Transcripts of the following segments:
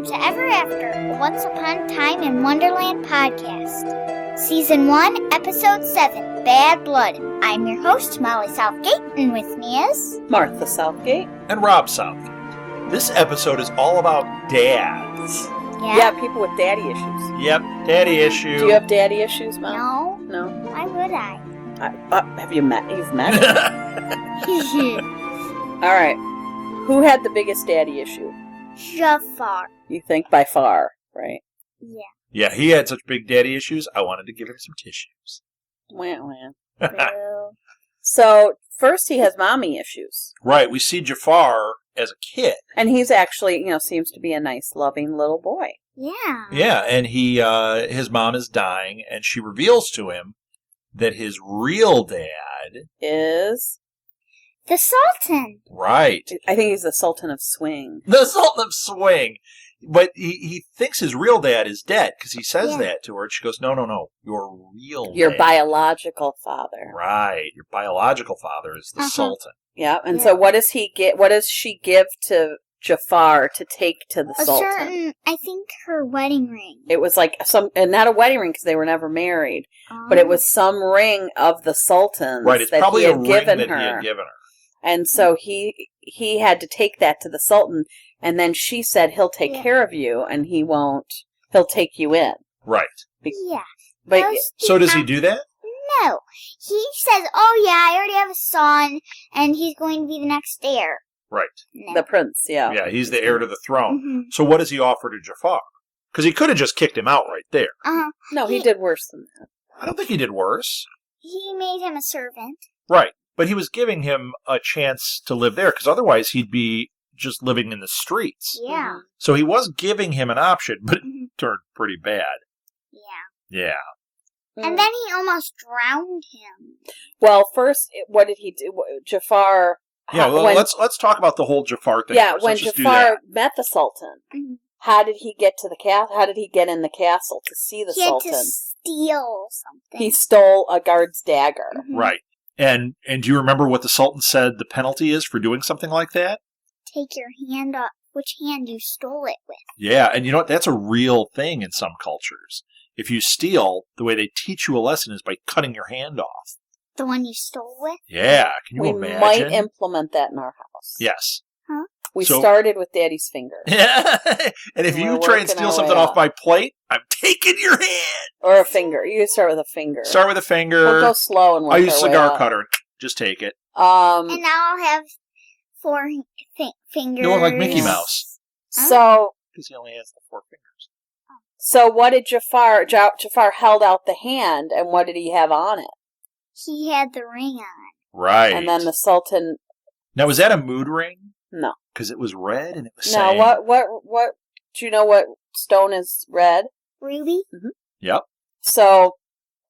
to Ever After, a Once Upon a Time in Wonderland podcast. Season 1, Episode 7, Bad Blood. I'm your host, Molly Southgate, and with me is... Martha Southgate. And Rob Southgate. This episode is all about dads. Yeah, people with daddy issues. Yep, daddy issue. Do you have daddy issues, Mom? No. Why would I? Have you met? You've met? All right. Who had the biggest daddy issue? Jafar. You think by far, right? Yeah. Yeah, he had such big daddy issues, I wanted to give him some tissues. Wah, wah. Boo. So, first he has mommy issues. Right, we see Jafar as a kid. And he's actually, seems to be a nice, loving little boy. Yeah. Yeah, and his mom is dying, and she reveals to him that his real dad... Is? The Sultan. Right. I think he's the Sultan of Swing. The Sultan of Swing. But he thinks his real dad is dead, because he says that to her, and she goes, no, your real Your dad. biological father. Right, your biological father is the Sultan. Yeah, and so what does he get? What does she give to Jafar to take to the Sultan? I think her wedding ring. It was like not a wedding ring because they were never married, but it was some ring of the Sultan's Right, it's that probably he a had ring given that her. he had given her. And so he had to take that to the Sultan, and then she said, he'll take care of you, and he'll take you in. Right. Yeah. But So does he do that? No. He says, oh yeah, I already have a son, and he's going to be the next heir. Right. No. the prince, yeah. Yeah, he's the heir to the throne. Mm-hmm. So what does he offer to Jafar? Because he could have just kicked him out right there. Uh-huh. No, he did worse than that. I don't think he did worse. He made him a servant. Right. But he was giving him a chance to live there, because otherwise he'd be just living in the streets. Yeah. Mhm. So he was giving him an option, but it Mhm. turned pretty bad. Yeah. Yeah. And then he almost drowned him. Well, first, what did he do? Jafar... Yeah, well, let's talk about the whole Jafar thing. Yeah, first. when Let's just do Jafar that. met the Sultan, Mhm. how did he get to the castle? How did he get in the castle to see the He had Sultan? to steal something. He stole a guard's dagger. Mhm. Right. And do you remember what the Sultan said the penalty is for doing something like that? Take your hand off. Which hand you stole it with. Yeah, and you know what? That's a real thing in some cultures. If you steal, the way they teach you a lesson is by cutting your hand off. The one you stole with? Yeah, can you We imagine? might implement that in our house. Yes. We So- started with Daddy's finger. Yeah. And if We're you try and working steal our something way off up. my plate, I'm taking your hand. Or a finger. You can start with a finger. Start with a finger. We'll go slow and work I'll use our way cigar up. cutter. Just take it. And now I'll have four fingers. You look like Mickey Mouse. So, Because he only has the 4 fingers. so what did Jafar held out the hand, and what did he have on it? He had the ring on. Right. And then the Sultan, Now, was that a mood ring? no. Because it was red and it was Now, saying... what, do you know what stone is red? Ruby? Yep. So,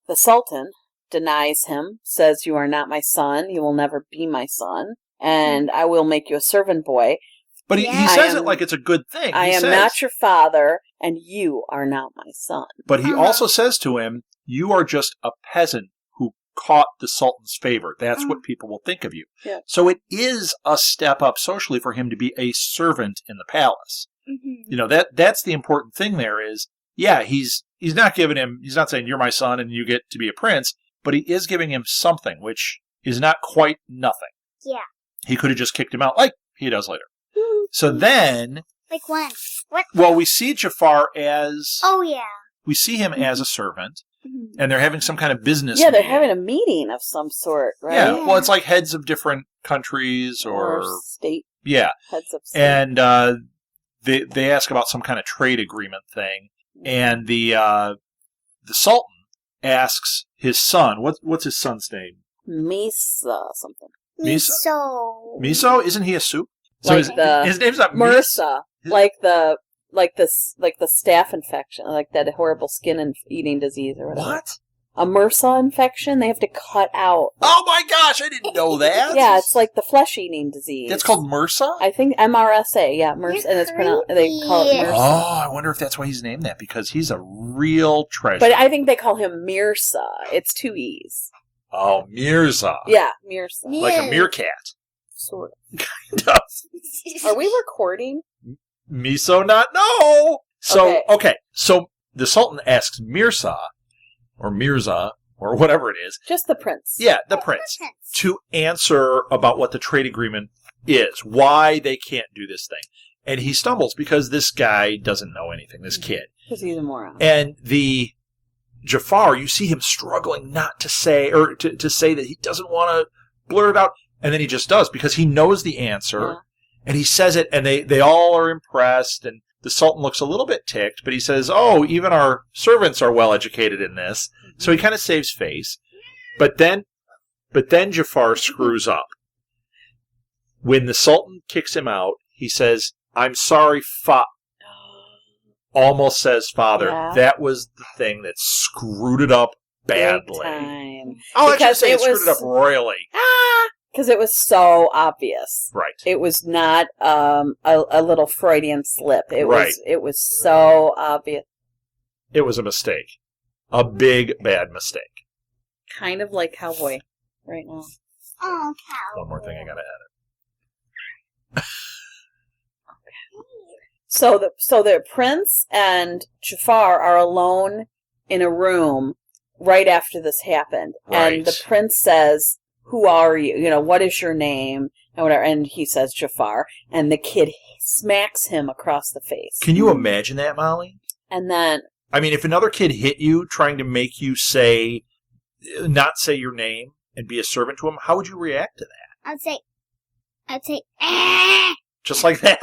the Sultan denies him, says, you are not my son, you will never be my son, and I will make you a servant boy. But he Yeah. says I it am- like it's a good thing. I He am says- not your father, and you are not my son. But he Uh-huh. also says to him, you are just a peasant who caught the Sultan's favor. That's Uh-huh. what people will think of you. Yeah. So it is a step up socially for him to be a servant in the palace. Mm-hmm. You know, that's the important thing there is, yeah, he's not saying you're my son and you get to be a prince, but he is giving him something, which is not quite nothing. Yeah. He could have just kicked him out like he does later. So then, Like when? What? well, we see Jafar as, Oh, yeah. we see him as a servant, Mhm. and they're having some kind of business Yeah, they're meeting. having a meeting of some sort, right? Yeah, Yeah. well, it's like heads of different countries or state yeah. heads of state. And they ask about some kind of trade agreement thing, and the Sultan asks his son, what's his son's name? Misa something. Miso? Miso. Miso? Isn't he a soup? Like his name's not MRSA, His- like the staph infection, like that horrible skin eating disease or whatever. What? A MRSA infection, they have to cut out. Oh my gosh, I didn't know that. Yeah, it's like the flesh eating disease. It's called MRSA? I think MRSA. Yeah, MRSA, You're and it's pronounced. They call it creepy. MRSA. Oh, I wonder if that's why he's named that, because he's a real treasure. But I think they call him Mirsa. It's 2 E's. Oh, Mirza. Yeah, Mirsa. Like a meerkat. Sort of. Kind of. Are we recording? Miso not know. So, okay. So the Sultan asks Mirza, or whatever it is. Just the prince. Yeah, the prince. To answer about what the trade agreement is, why they can't do this thing. And he stumbles because this guy doesn't know anything, this kid. Because he's a moron. And the Jafar, you see him struggling not to say, or to say that he doesn't want to blurt it out. And then he just does because he knows the answer. Yeah. And he says it, and they all are impressed. And the Sultan looks a little bit ticked, but he says, oh, even our servants are well educated in this. Mm-hmm. So he kind of saves face. But then Jafar screws up. When the Sultan kicks him out, he says, I'm sorry, almost says father. Yeah. That was the thing that screwed it up badly. Big time. I'll actually say it screwed it up royally. Because it was so obvious. Right. It was not a little Freudian slip. It was so obvious. It was a mistake. A big, bad mistake. Kind of like Cowboy right now. Oh, Cowboy. One more thing I gotta edit. So the prince and Jafar are alone in a room right after this happened. Right. And the prince says, who are you? You know, what is your name? And whatever. And he says Jafar. And the kid smacks him across the face. Can you imagine that, Molly? And then... I mean, if another kid hit you trying to make you not say your name and be a servant to him, how would you react to that? I'd say, just like that?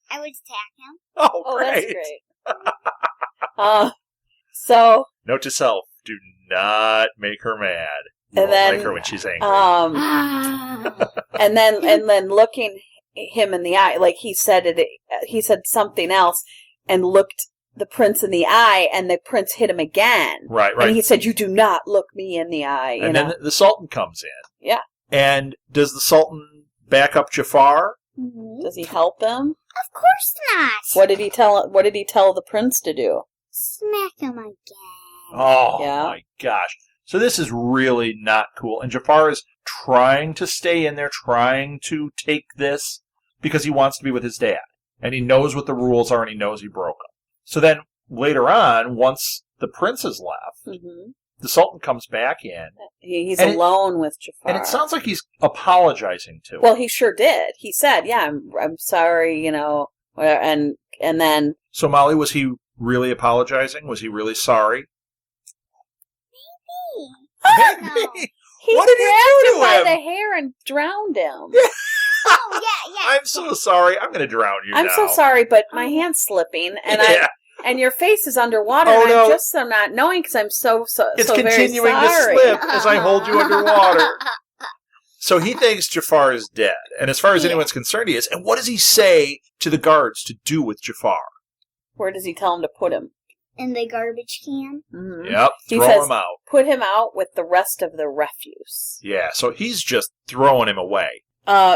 I would attack him. Oh, great. That's great. So... Note to self, do not make her mad. You and then, like her when she's angry. and then looking him in the eye, like he said something else and looked the prince in the eye, and the prince hit him again. Right. And he said, you do not look me in the eye. And then the Sultan comes in. Yeah. And does the Sultan back up Jafar? Mm-hmm. Does he help him? Of course not. What did he tell the prince to do? Smack him again. Oh, yeah. My gosh. So this is really not cool. And Jafar is trying to stay in there, trying to take this because he wants to be with his dad. And he knows what the rules are, and he knows he broke them. So then later on, once the prince has left, the Sultan comes back in. He's alone with Jafar. And it sounds like he's apologizing to him. Well, he sure did. He said, yeah, I'm sorry, you know, and then... So, Molly, was he really apologizing? Was he really sorry? Maybe. He what did you do to him? By the hair and drowned him. Oh, yeah. I'm so sorry. I'm going to drown you now. I'm so sorry, but my hand's slipping, and and your face is underwater, and I'm just so not knowing because I'm so it's so continuing very sorry. to slip as I hold you underwater. So he thinks Jafar is dead, and as far as anyone's concerned, he is. And what does he say to the guards to do with Jafar? Where does he tell him to put him? In the garbage can. Mm-hmm. Yep, throw him out. Put him out with the rest of the refuse. Yeah, so he's just throwing him away.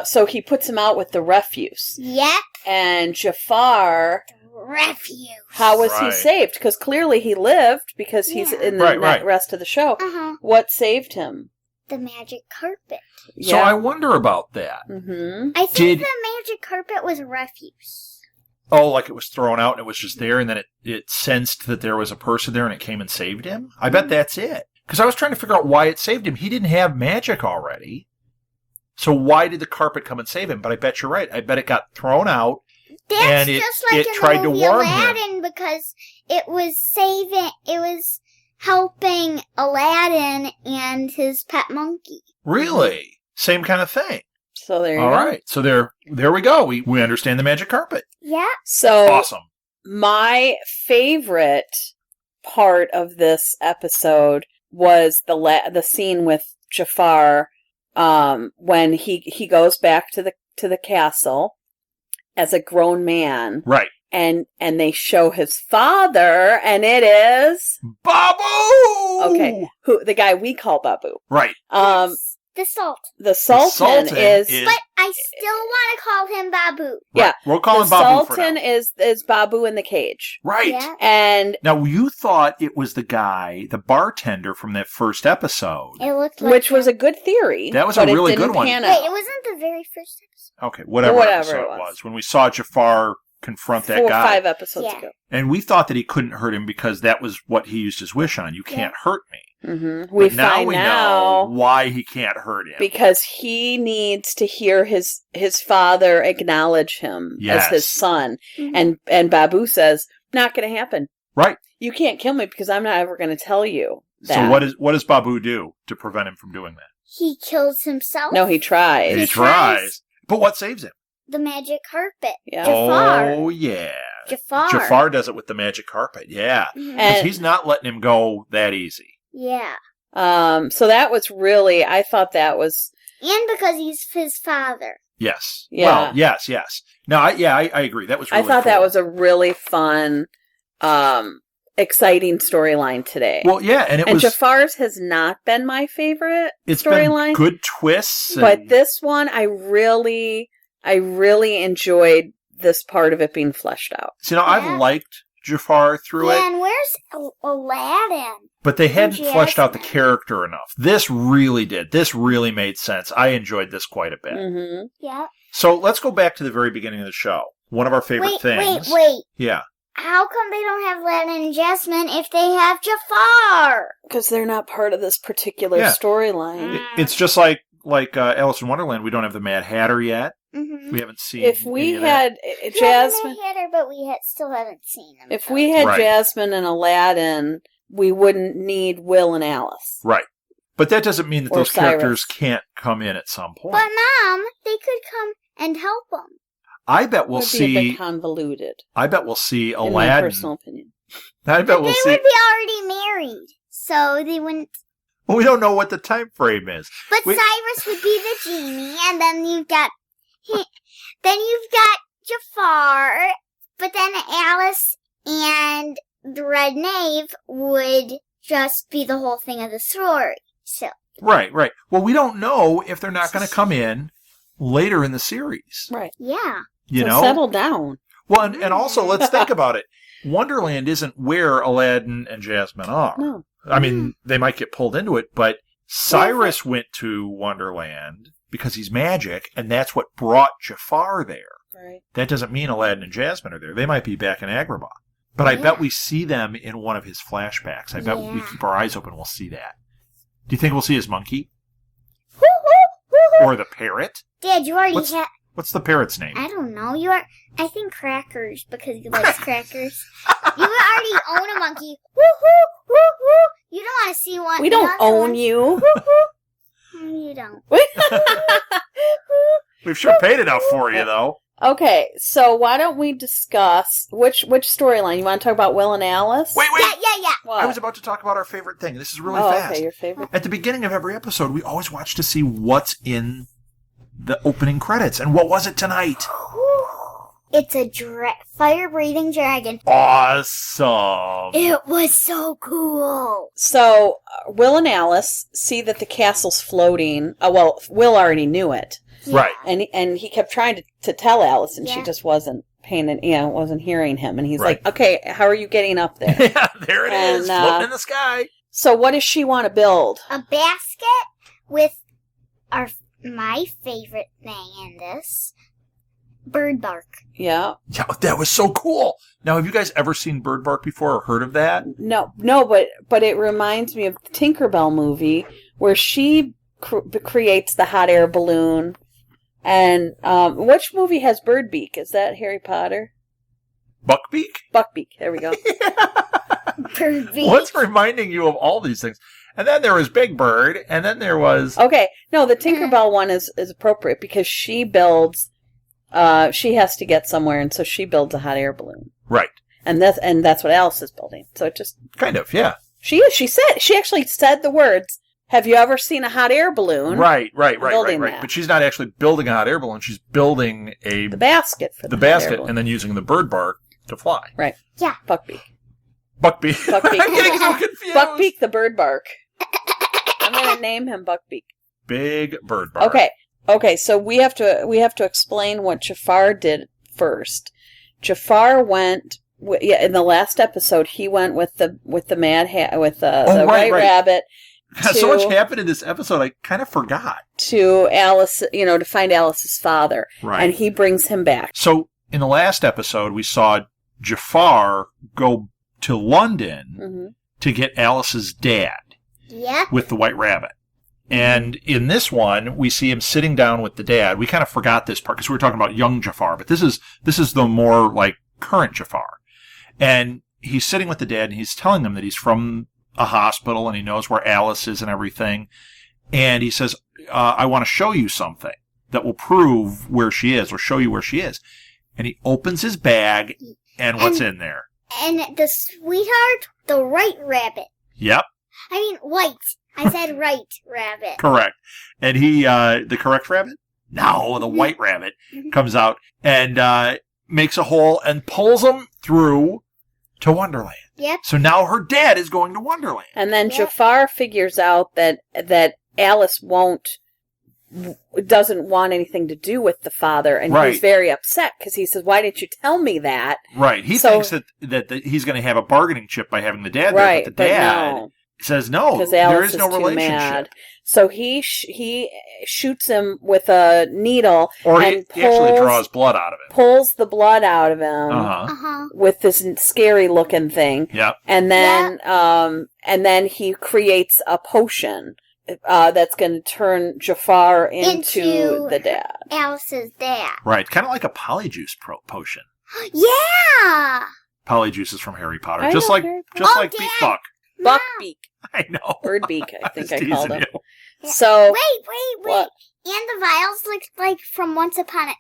So he puts him out with the refuse. Yep. And Jafar... Refuse. How was he saved? Because clearly he lived because he's in the rest of the show. Uh-huh. What saved him? The magic carpet. So I wonder about that. Mm-hmm. I think the magic carpet was refuse. Oh, like it was thrown out and it was just there, and then it sensed that there was a person there and it came and saved him? I bet that's it. Because I was trying to figure out why it saved him. He didn't have magic already. So why did the carpet come and save him? But I bet you're right. I bet it got thrown out. That's and just like it tried to warn Aladdin him. Because it was helping Aladdin and his pet monkey. Really? Same kind of thing. So there you go. All go. right. So there we go. We understand the magic carpet. Yeah. So awesome. My favorite part of this episode was the scene with Jafar when he goes back to the castle as a grown man. Right. And they show his father, and it is Babu. Okay, the guy we call Babu. Right. The Sultan. The Sultan is... But I still want to call him Babu. Right. Yeah. We'll call him Babu for now. The Sultan is Babu in the cage. Right. Yeah. And now you thought it was the guy, the bartender from that first episode. It looked like which was a good theory. That was a really good one. Wait, it wasn't the very first episode. Okay, whatever episode it was. When we saw Jafar confront that guy. 5 episodes ago. And we thought that he couldn't hurt him because that was what he used his wish on. You can't hurt me. Mm-hmm. We know why he can't hurt him. Because he needs to hear his father acknowledge him as his son. Mm-hmm. And Babu says, not going to happen. Right. You can't kill me because I'm not ever going to tell you that. So what does Babu do to prevent him from doing that? He kills himself. No, he tries. He tries. But what saves him? The magic carpet. Yeah. Jafar. Oh, yeah. Jafar does it with the magic carpet. Yeah. Mm-hmm. Because he's not letting him go that easy. Yeah. So that was really, I thought that was... And because he's his father. Yes. Yeah. Well, yes. No, I agree. That was really I thought cool. that was a really fun, exciting storyline today. Well, yeah, and Jafar's has not been my favorite It's storyline. been good twists. But this one, I really enjoyed this part of it being fleshed out. So, I've liked Jafar through it. And where's Aladdin? But they hadn't fleshed out the character enough. This really did. This really made sense. I enjoyed this quite a bit. Mm-hmm. Yeah. So let's go back to the very beginning of the show. One of our favorite things. Wait. Yeah. How come they don't have Aladdin and Jasmine if they have Jafar? Because they're not part of this particular storyline. It's just like Alice in Wonderland. We don't have the Mad Hatter yet. Mm-hmm. We haven't seen. If we had Jasmine, Hatter, but we still haven't seen him. If we had Jasmine and Aladdin, we wouldn't need Will and Alice. Right. But that doesn't mean that those Cyrus. characters can't come in at some point. But Mom, they could come and help them. I bet we'll see. Be a bit convoluted. I bet we'll see Aladdin. In my personal opinion. I bet we'll see. They would be already married, so they wouldn't. Well, we don't know what the time frame is. But Cyrus would be the genie, and then you've got Jafar. But then Alice and the Red Knave would just be the whole thing of the story. So. Right. Well, we don't know if they're not going to come in later in the series. Right. Yeah. You know? Settle down. Well, and also, let's think about it. Wonderland isn't where Aladdin and Jasmine are. No. I mean, they might get pulled into it, but Cyrus went to Wonderland because he's magic, and that's what brought Jafar there. Right. That doesn't mean Aladdin and Jasmine are there. They might be back in Agrabah. But I bet we see them in one of his flashbacks. I bet we keep our eyes open, we'll see that. Do you think we'll see his monkey? Or the parrot? Dad, you already What's the parrot's name? I don't know. I think Crackers, because he likes crackers. You already own a monkey. Woohoo! Woohoo! You don't want to see one. We don't own you. You don't. We've sure paid enough for you, though. Okay, so why don't we discuss which storyline? You want to talk about Will and Alice? Wait. Yeah. What? I was about to talk about our favorite thing. This is really fast. Okay, your favorite. At the beginning of every episode, we always watch to see what's in the opening credits. And what was it tonight? It's a fire-breathing dragon. Awesome. It was so cool. So, Will and Alice see that the castle's floating. Will already knew it. Yeah. Right. And he kept trying to tell Alice, and she Yeah. just wasn't wasn't hearing him. And he's like, okay, how are you getting up there? Yeah, there it is, floating in the sky. So what does she want to build? A basket with my favorite thing in this, bird bark. Yeah. Yeah, that was so cool. Now, have you guys ever seen bird bark before or heard of that? No, but it reminds me of the Tinkerbell movie where she creates the hot air balloon. And which movie has Birdbeak? Is that Harry Potter? Buckbeak? Buckbeak. There we go. Birdbeak. What's reminding you of all these things? And then there was Big Bird, and then there was... Okay, no, the Tinkerbell one is appropriate because she builds... she has to get somewhere, and so she builds a hot air balloon. Right. And that's what Alice is building. So it just... Kind of, yeah. She actually said the words, have you ever seen a hot air balloon? Right. That. But she's not actually building a hot air balloon. She's building the basket for the hot basket, air balloon. and then using the bird bark to fly. Right. Yeah. Buckbeak. Buckbeak. I'm getting so confused. Buckbeak the bird bark. I'm going to name him Buckbeak. Big bird bark. Okay. So we have to explain what Jafar did first. Jafar went. In the last episode, he went with the Mad Hat with the White Rabbit. So much happened in this episode, I kind of forgot. To Alice, to find Alice's father. Right. And he brings him back. So in the last episode, we saw Jafar go to London to get Alice's dad with the White Rabbit. And in this one, we see him sitting down with the dad. We kind of forgot this part because we were talking about young Jafar, but this is the more like current Jafar. And he's sitting with the dad, and he's telling them that he's from a hospital and he knows where Alice is and everything. And he says, I want to show you something that will prove where she is or show you where she is. And he opens his bag, and what's in there? And the sweetheart, the White Rabbit. Yep. I mean, white. I said right rabbit. Correct. And he, the correct rabbit? No, the White Rabbit comes out and makes a hole and pulls him through to Wonderland. Yep. So now her dad is going to Wonderland. And then Jafar figures out that Alice doesn't want anything to do with the father, and he's very upset because he says, "Why didn't you tell me that?" Right. He thinks that he's going to have a bargaining chip by having the dad there, but the dad says no, because there is no too relationship. Mad. So he shoots him with a needle, or he actually draws blood out of him. Pulls the blood out of him with this scary looking thing. Yep. And then he creates a potion that's going to turn Jafar into the dad, Alice's dad. Right, kind of like a polyjuice potion. Yeah. Polyjuice is from Harry Potter, just like Beak Buck. Buckbeak. I know. Birdbeak, I think I called him. Yeah. So wait. What? And the vials look like from Once Upon a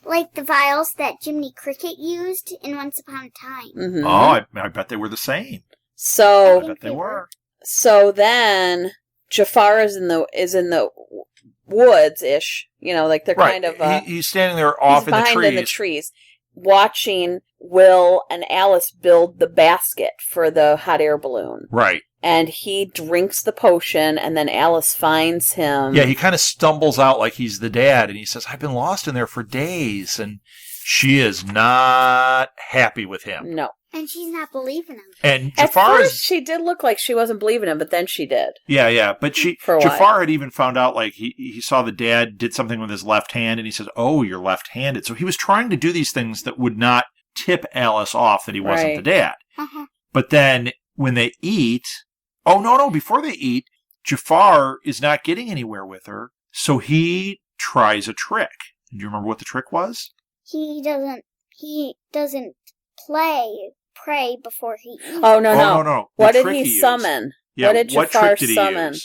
like the vials that Jiminy Cricket used in Once Upon a Time. Mm-hmm. Oh, I bet they were the same. So I bet they were. So then Jafar is in the woods ish. You know, like they're kind of he's standing there off in the trees, watching Will and Alice build the basket for the hot air balloon. Right. And he drinks the potion, and then Alice finds him. Yeah, he kind of stumbles out like he's the dad, and he says, "I've been lost in there for days," and she is not happy with him. No. And she's not believing him. And Jafar at first, she did look like she wasn't believing him, but then she did. Yeah, but Jafar had even found out, like, he saw the dad did something with his left hand, and he says, "Oh, you're left-handed." So he was trying to do these things that would not tip Alice off that he wasn't the dad. But then when they eat, before they eat, Jafar is not getting anywhere with her, so he tries a trick. Do you remember what the trick was? He doesn't pray before he eats. Oh, no. What did he summon? Yeah, what did Jafar summon?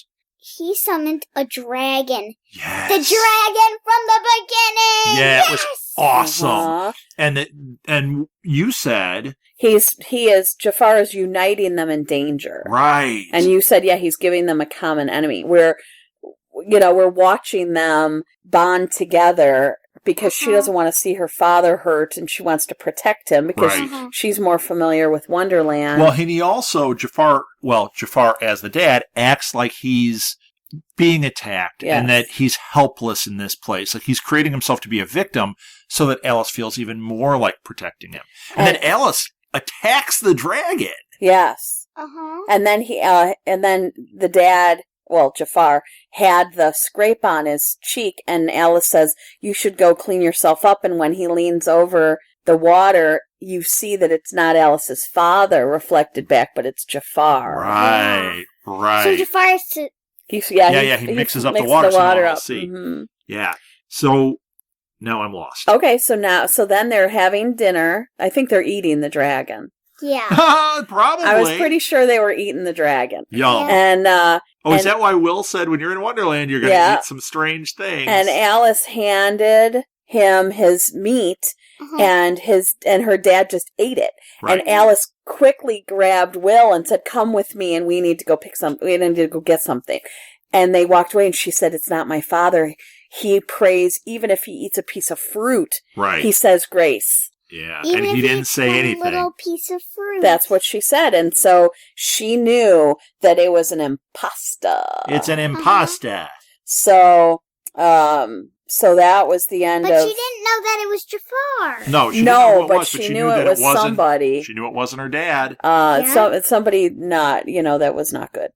He summoned a dragon. Yes. The dragon from the beginning. Yeah, it was awesome. And you said Jafar is uniting them in danger. Right. And you said, he's giving them a common enemy. We're watching them bond together because she doesn't want to see her father hurt and she wants to protect him because she's more familiar with Wonderland. Well, and he also, Jafar as the dad, acts like he's being attacked and that he's helpless in this place. Like he's creating himself to be a victim so that Alice feels even more like protecting him. And then Alice attacks the dragon. Yes. And then the dad, Jafar, had the scrape on his cheek, and Alice says, "You should go clean yourself up." And when he leans over the water, you see that it's not Alice's father reflected back, but it's Jafar. Right. So Jafar is to... He mixes up the water so I'll see. Mm-hmm. Yeah. So now I'm lost. Okay, so then they're having dinner. I think they're eating the dragon. Yeah. Probably. I was pretty sure they were eating the dragon. Yum. And is that why Will said when you're in Wonderland you're going to eat some strange things? And Alice handed him his meat, and her dad just ate it. Right. And Alice quickly grabbed Will and said, "Come with me, and we need to go we need to go get something." And they walked away, and she said, "It's not my father. He prays even if he eats a piece of fruit. Right. He says grace." Yeah, even and he didn't say anything. Little piece of fruit. That's what she said, and so she knew that it was an imposter. It's an imposter. So that was the end But she didn't know that it was Jafar. No, she didn't know who it was, she knew it was somebody. She knew it wasn't her dad. Somebody not, that was not good.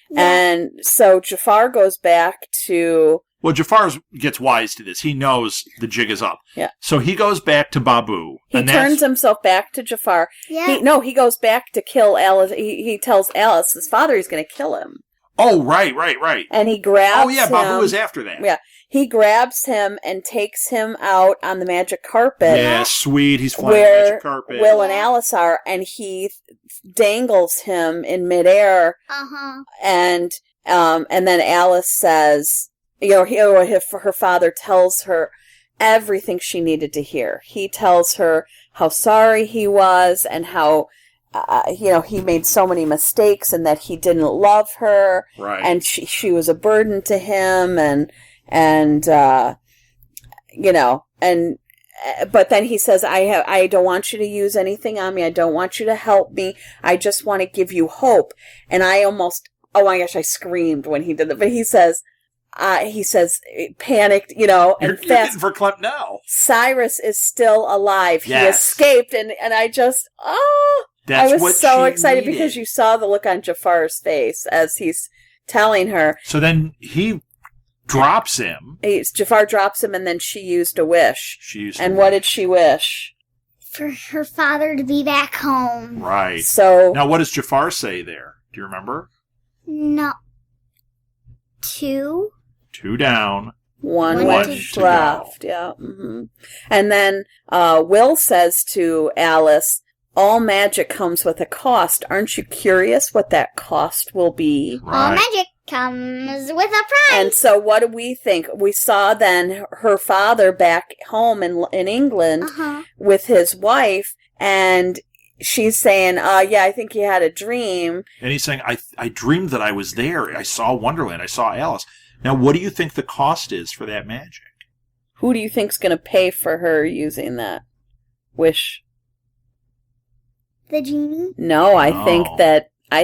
Yeah. And so Jafar goes back to... Well, Jafar gets wise to this. He knows the jig is up. Yeah. So he goes back to Babu. He turns himself back to Jafar. Yeah. He goes back to kill Alice. He tells Alice his father he's going to kill him. Oh, right. And he grabs him. Oh, yeah, Babu is after that. Yeah. He grabs him and takes him out on the magic carpet. Yeah, sweet. He's flying where the magic carpet. Will and Alice are, and he dangles him in midair. Uh-huh. And then Alice says, her father tells her everything she needed to hear. He tells her how sorry he was and how, he made so many mistakes and that he didn't love her. Right. And she was a burden to him but then he says, I don't want you to use anything on me. I don't want you to help me. I just want to give you hope. And I almost, oh my gosh, I screamed when he did that. But he says, panicked, You're and getting verklempt now. Cyrus is still alive. Yes. He escaped. And I just, That's I was what so she excited needed. because you saw the look on Jafar's face as he's telling her. So then he drops him. Jafar drops him, and then she used a wish. And what did she wish? For her father to be back home. Right. So now, what does Jafar say there? Do you remember? No. 2. 2 down. One One wish to left. Yeah. Mm-hmm. And then Will says to Alice, all magic comes with a cost. Aren't you curious what that cost will be? All magic comes with a price. And so what do we think? We saw then her father back home in England with his wife, and she's saying, yeah, I think he had a dream. And he's saying, I dreamed that I was there. I saw Wonderland. I saw Alice. Now, what do you think the cost is for that magic? Who do you think's going to pay for her using that wish? The genie? No, I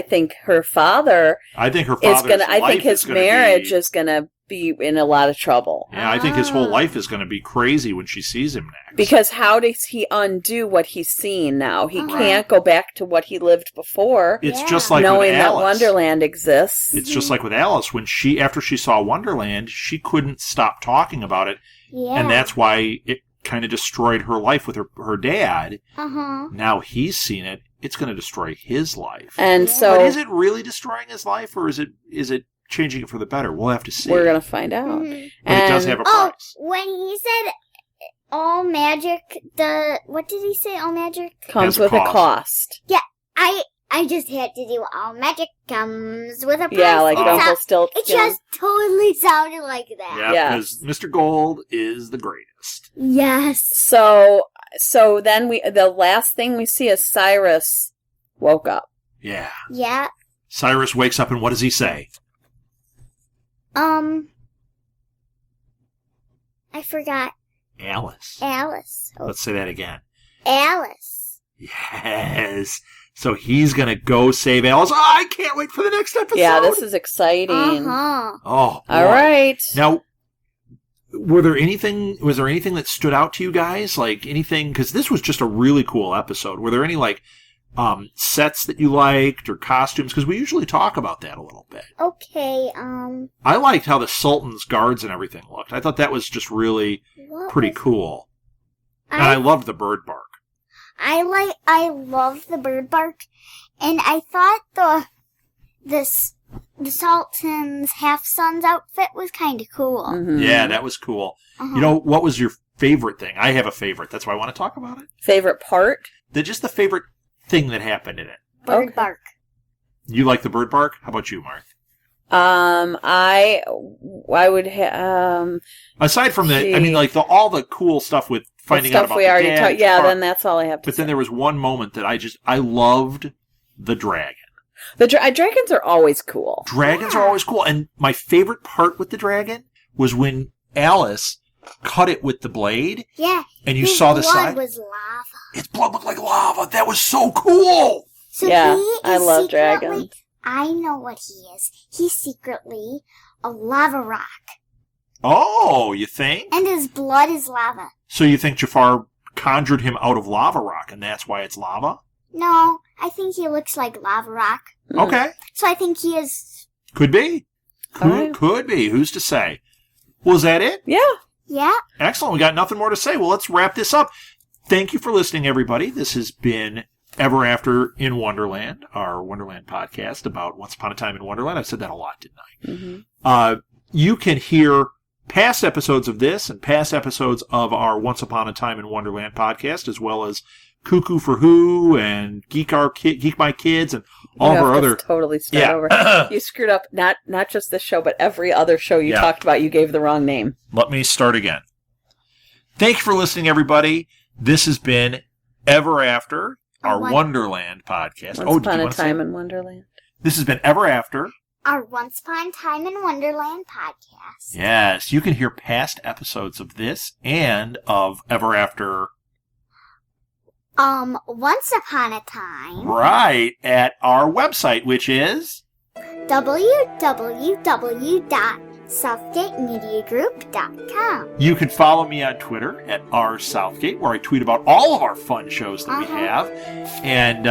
think her father. I think her is father's gonna. I life think his is gonna marriage be, is going to be in a lot of trouble. Yeah, I think his whole life is going to be crazy when she sees him next. Because how does he undo what he's seen now? He can't go back to what he lived before. It's just like knowing with that Alice. Wonderland exists. It's just like with Alice. When after she saw Wonderland, she couldn't stop talking about it. Yeah. And that's why it kind of destroyed her life with her dad. Now he's seen it. It's going to destroy his life. And so, but is it really destroying his life, or is it changing it for the better? We'll have to see. We're going to find out. But it does have a price. When he said all magic, what did he say? All magic comes with a cost. Yeah, I just had to do all magic comes with a price. Yeah, like Rumpelstiltskin. It just totally sounded like that. Yeah, because Mr. Gold is the greatest. Yes. So then the last thing we see is Cyrus woke up. Yeah. Yeah. Cyrus wakes up, and what does he say? I forgot. Alice. Alice. Let's say that again. Alice. Yes. So he's going to go save Alice. Oh, I can't wait for the next episode. Yeah, this is exciting. Uh-huh. Oh, boy. All right. Now, was there anything that stood out to you guys? Like anything, because this was just a really cool episode. Were there any sets that you liked or costumes? Because we usually talk about that a little bit. Okay, I liked how the Sultan's guards and everything looked. I thought that was just really pretty cool. And I loved the bird bark. I love the bird bark, and I thought the Sultan's half-son's outfit was kind of cool. Mm-hmm. Yeah, that was cool. You know, what was your favorite thing? I have a favorite. That's why I want to talk about it. Favorite part? Just the favorite thing that happened in it. Bird bark. You like the bird bark? How about you, Marth? I would aside from that, I mean, like all the cool stuff with finding out about we already the dad. Yeah, then that's all I have to say. But then there was one moment that I loved the dragon. The dragons are always cool. Dragons are always cool, and my favorite part with the dragon was when Alice cut it with the blade. Yeah, and you saw the side. His blood was lava. Its blood looked like lava. That was so cool. So yeah, he I is love secretly, dragons. I know what he is. He's secretly a lava rock. Oh, you think? And his blood is lava. So you think Jafar conjured him out of lava rock, and that's why it's lava? No, I think he looks like lava rock. Okay. So I think he is... Could be. Right. Could be. Who's to say? Was that it? Yeah. Yeah. Excellent. We got nothing more to say. Well, let's wrap this up. Thank you for listening, everybody. This has been Ever After in Wonderland, our Wonderland podcast about Once Upon a Time in Wonderland. I said that a lot, didn't I? Mm-hmm. You can hear past episodes of this and past episodes of our Once Upon a Time in Wonderland podcast, as well as Cuckoo for Who and Geek My Kids and all of our other... Totally start over. You screwed up not just this show, but every other show you talked about. You gave the wrong name. Let me start again. Thank you for listening, everybody. This has been Ever After, our Wonderland podcast. Once Upon a Time in Wonderland. This has been Ever After, our Once Upon a Time in Wonderland podcast. Yes, you can hear past episodes of this and of Ever After... Once Upon a Time. Right, at our website, which is... www.southgatemediagroup.com. You can follow me on Twitter at rsouthgate, where I tweet about all of our fun shows that we have. And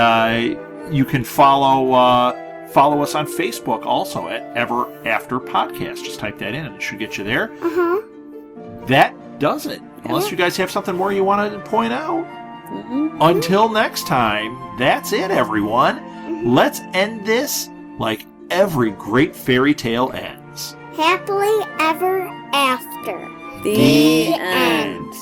you can follow us on Facebook also at Ever After Podcast. Just type that in and it should get you there. That does it. Unless you guys have something more you want to point out. Until next time, that's it, everyone. Let's end this like every great fairy tale ends. Happily ever after. The end.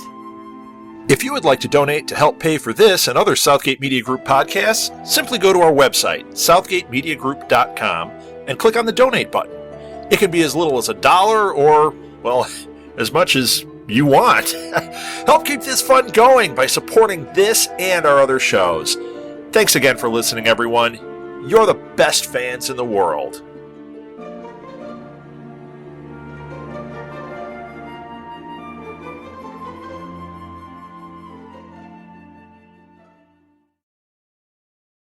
If you would like to donate to help pay for this and other Southgate Media Group podcasts, simply go to our website, southgatemediagroup.com, and click on the donate button. It can be as little as $1 or, well, as much as you want. Help keep this fun going by supporting this and our other shows. Thanks again for listening, everyone. You're the best fans in the world.